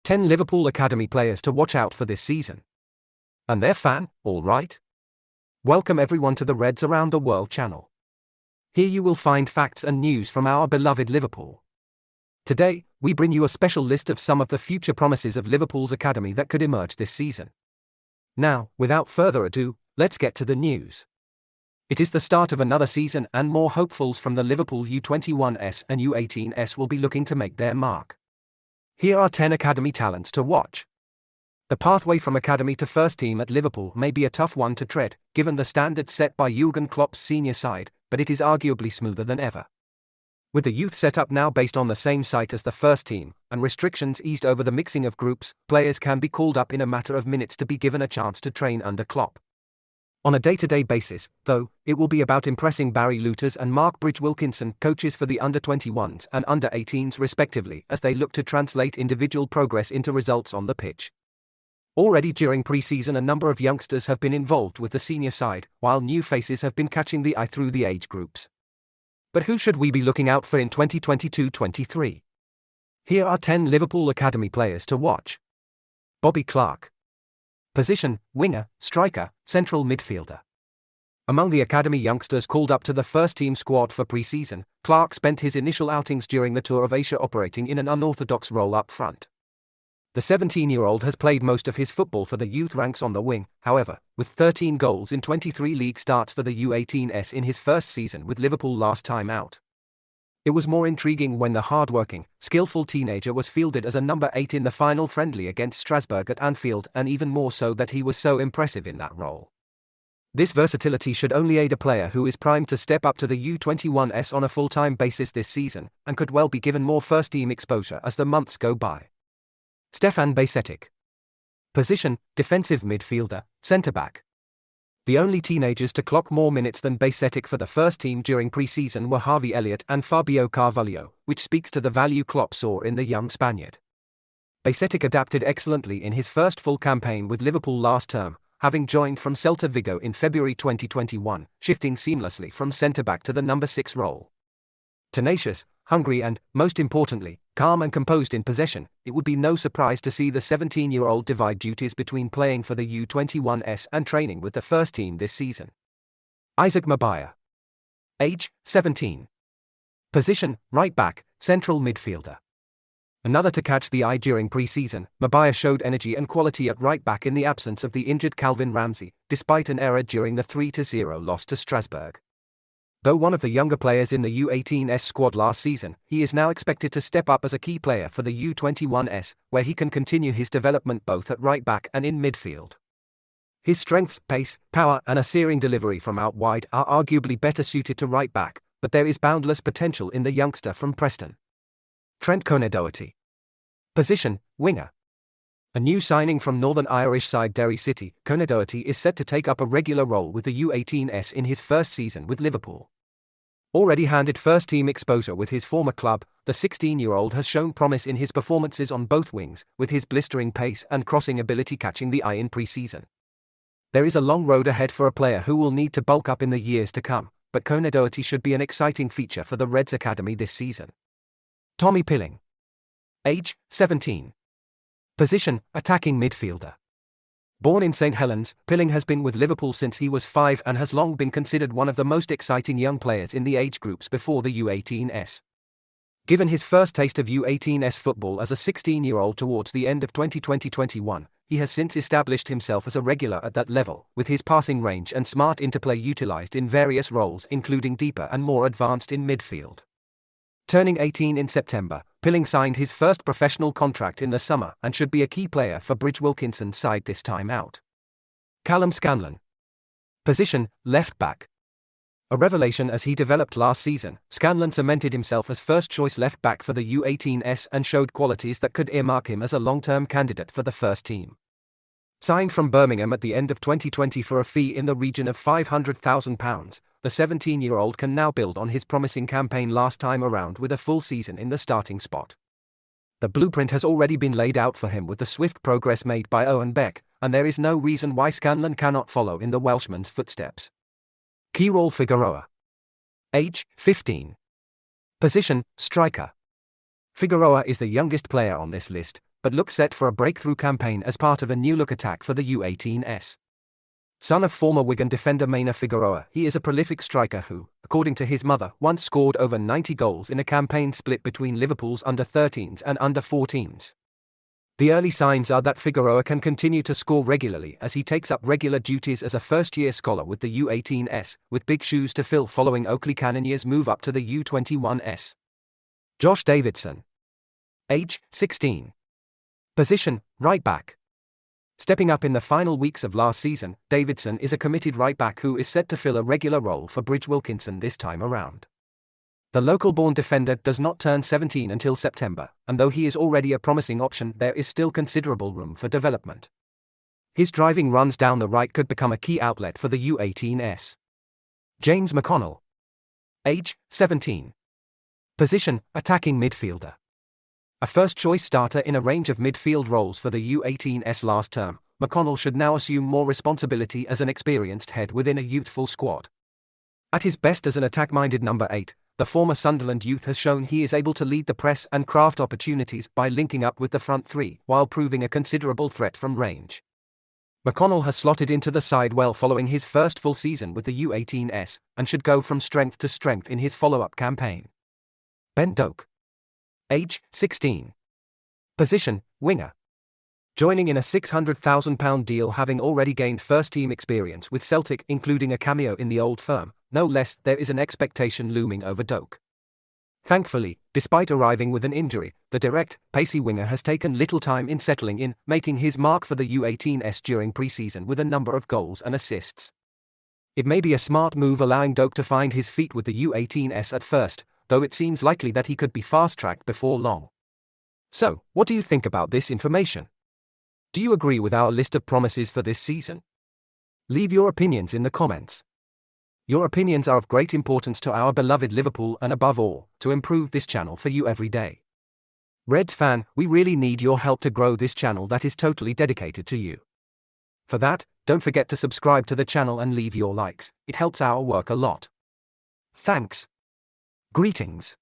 10 Liverpool Academy players to watch out for this season. And their fan, all right? Welcome everyone to the Reds Around the World channel. Here you will find facts and news from our beloved Liverpool. Today, we bring you a special list of some of the future promises of Liverpool's academy that could emerge this season. Now, without further ado, let's get to the news. It is the start of another season and more hopefuls from the Liverpool U21s and U18s will be looking to make their mark. Here are 10 academy talents to watch. The pathway from academy to first team at Liverpool may be a tough one to tread, given the standards set by Jurgen Klopp's senior side, but it is arguably smoother than ever. With the youth setup now based on the same site as the first team, and restrictions eased over the mixing of groups, players can be called up in a matter of minutes to be given a chance to train under Klopp. On a day-to-day basis, though, it will be about impressing Barry Louters and Mark Bridge-Wilkinson, coaches for the under-21s and under-18s respectively, as they look to translate individual progress into results on the pitch. Already during pre-season a number of youngsters have been involved with the senior side, while new faces have been catching the eye through the age groups. But who should we be looking out for in 2022-23? Here are 10 Liverpool Academy players to watch. Bobby Clark. Position, winger, striker, central midfielder. Among the academy youngsters called up to the first-team squad for pre-season, Clark spent his initial outings during the Tour of Asia operating in an unorthodox role up front. The 17-year-old has played most of his football for the youth ranks on the wing, however, with 13 goals in 23 league starts for the U18s in his first season with Liverpool last time out. It was more intriguing when the hard-working, skillful teenager was fielded as a number 8 in the final friendly against Strasbourg at Anfield, and even more so that he was so impressive in that role. This versatility should only aid a player who is primed to step up to the U21s on a full-time basis this season, and could well be given more first-team exposure as the months go by. Stefan Bajcetic. Position, defensive midfielder, centre-back. The only teenagers to clock more minutes than Bajcetic for the first team during pre-season were Harvey Elliott and Fabio Carvalho, which speaks to the value Klopp saw in the young Spaniard. Bajcetic adapted excellently in his first full campaign with Liverpool last term, having joined from Celta Vigo in February 2021, shifting seamlessly from centre-back to the number 6 role. Tenacious, hungry and, most importantly, calm and composed in possession, it would be no surprise to see the 17-year-old divide duties between playing for the U21s and training with the first team this season. Isaac Mabaya. Age, 17. Position, right back, central midfielder. Another to catch the eye during pre-season, Mabaya showed energy and quality at right back in the absence of the injured Calvin Ramsey, despite an error during the 3-0 loss to Strasbourg. Though one of the younger players in the U18s squad last season, he is now expected to step up as a key player for the U21s, where he can continue his development both at right back and in midfield. His strengths, pace, power and a searing delivery from out wide are arguably better suited to right back, but there is boundless potential in the youngster from Preston. Trent Kone-Doherty. Position, winger. A new signing from Northern Irish side Derry City, Kone-Doherty is set to take up a regular role with the U18s in his first season with Liverpool. Already handed first-team exposure with his former club, the 16-year-old has shown promise in his performances on both wings, with his blistering pace and crossing ability catching the eye in pre-season. There is a long road ahead for a player who will need to bulk up in the years to come, but Kone-Doherty should be an exciting feature for the Reds Academy this season. Tommy Pilling. Age, 17. Position, attacking midfielder. Born in St Helens, Pilling has been with Liverpool since he was 5 and has long been considered one of the most exciting young players in the age groups before the U18s. Given his first taste of U18s football as a 16-year-old towards the end of 2020-21, he has since established himself as a regular at that level, with his passing range and smart interplay utilised in various roles including deeper and more advanced in midfield. Turning 18 in September, Pilling signed his first professional contract in the summer and should be a key player for Bridge-Wilkinson's side this time out. Callum Scanlon. Position, left back. A revelation as he developed last season, Scanlon cemented himself as first-choice left back for the U18s and showed qualities that could earmark him as a long-term candidate for the first team. Signed from Birmingham at the end of 2020 for a fee in the region of £500,000, the 17-year-old can now build on his promising campaign last time around with a full season in the starting spot. The blueprint has already been laid out for him with the swift progress made by Owen Beck, and there is no reason why Scanlon cannot follow in the Welshman's footsteps. Key role Figueroa. Age, 15. Position, striker. Figueroa is the youngest player on this list, but looks set for a breakthrough campaign as part of a new-look attack for the U18s. Son of former Wigan defender Maina Figueroa, he is a prolific striker who, according to his mother, once scored over 90 goals in a campaign split between Liverpool's under-13s and under-14s. The early signs are that Figueroa can continue to score regularly as he takes up regular duties as a first-year scholar with the U18s, with big shoes to fill following Oakley Cannonier's move up to the U21s. Josh Davidson. Age, 16. Position, right back. Stepping up in the final weeks of last season, Davidson is a committed right back who is set to fill a regular role for Bridge Wilkinson this time around. The local-born defender does not turn 17 until September, and though he is already a promising option, there is still considerable room for development. His driving runs down the right could become a key outlet for the U18s. James McConnell. Age, 17. Position, attacking midfielder. A first-choice starter in a range of midfield roles for the U18s last term, McConnell should now assume more responsibility as an experienced head within a youthful squad. At his best as an attack-minded number 8, the former Sunderland youth has shown he is able to lead the press and craft opportunities by linking up with the front three while proving a considerable threat from range. McConnell has slotted into the side well following his first full season with the U18s, and should go from strength to strength in his follow-up campaign. Doak. Age, 16. Position, winger. Joining in a £600,000 deal, having already gained first-team experience with Celtic, including a cameo in the Old Firm, no less, there is an expectation looming over Doak. Thankfully, despite arriving with an injury, the direct, pacey winger has taken little time in settling in, making his mark for the U18s during pre-season with a number of goals and assists. It may be a smart move allowing Doak to find his feet with the U18s at first, though it seems likely that he could be fast-tracked before long. So, what do you think about this information? Do you agree with our list of promises for this season? Leave your opinions in the comments. Your opinions are of great importance to our beloved Liverpool and, above all, to improve this channel for you every day. Reds fan, we really need your help to grow this channel that is totally dedicated to you. For that, don't forget to subscribe to the channel and leave your likes, it helps our work a lot. Thanks. Greetings.